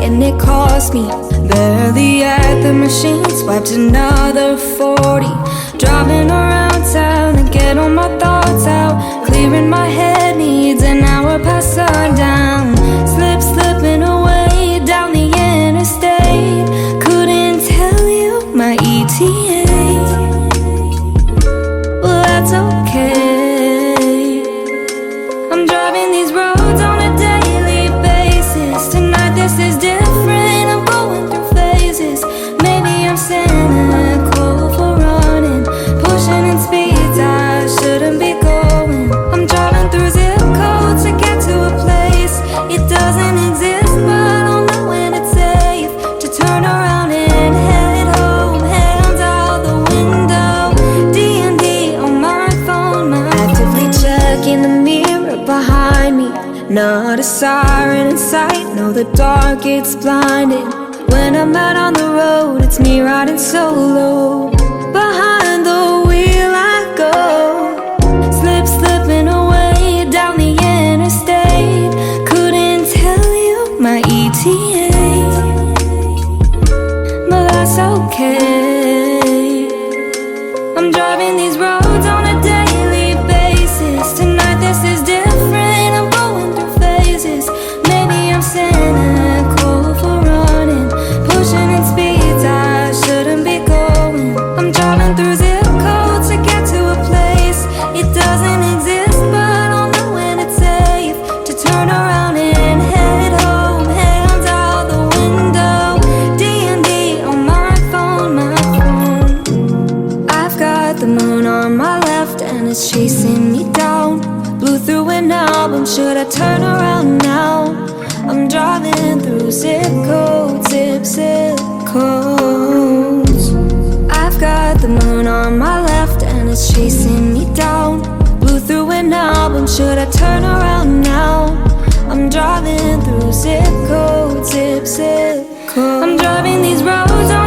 and it cost me. Barely at the machine, swiped another 40. Driving around town to get all my thoughts out. Clearing my head needs an hour past sundown. Slipping away down the interstate. Couldn't tell you my ETA. Well, that's okay. I'm driving these roads on a daily basis. Tonight this is different, I'm going through phases. Maybe I'm cynical for running, pushing in speeds I shouldn't be going. I'm driving through zip codes to get to a place it doesn't exist, but I'll know when it's safe to turn around and head home. Hands out the window, D&D on my phone. Actively checking the mirror behind me. Not a siren in sight, no, the dark, it's blinding. When I'm out on the road, it's me riding solo. Behind the wheel I go, slipping away down the interstate. Couldn't tell you my ETA, but that's okay. I'm driving these roads on a daily basis. Tonight this is different, I'm going through phases. Maybe I'm cynical for running, pushing in speeds I shouldn't be going. I'm driving through zip codes to get to a place it doesn't exist, but I'll know when it's safe to turn around and head home. Hands out the window, D&D on my phone. I've got the moon on my left and it's chasing me down. Blew through an album, should I turn around now? I'm driving through zip codes, zip codes. I've got the moon on my left and it's chasing me down. Blew through an album, should I turn around now? I'm driving through zip codes, zip codes. I'm driving these roads on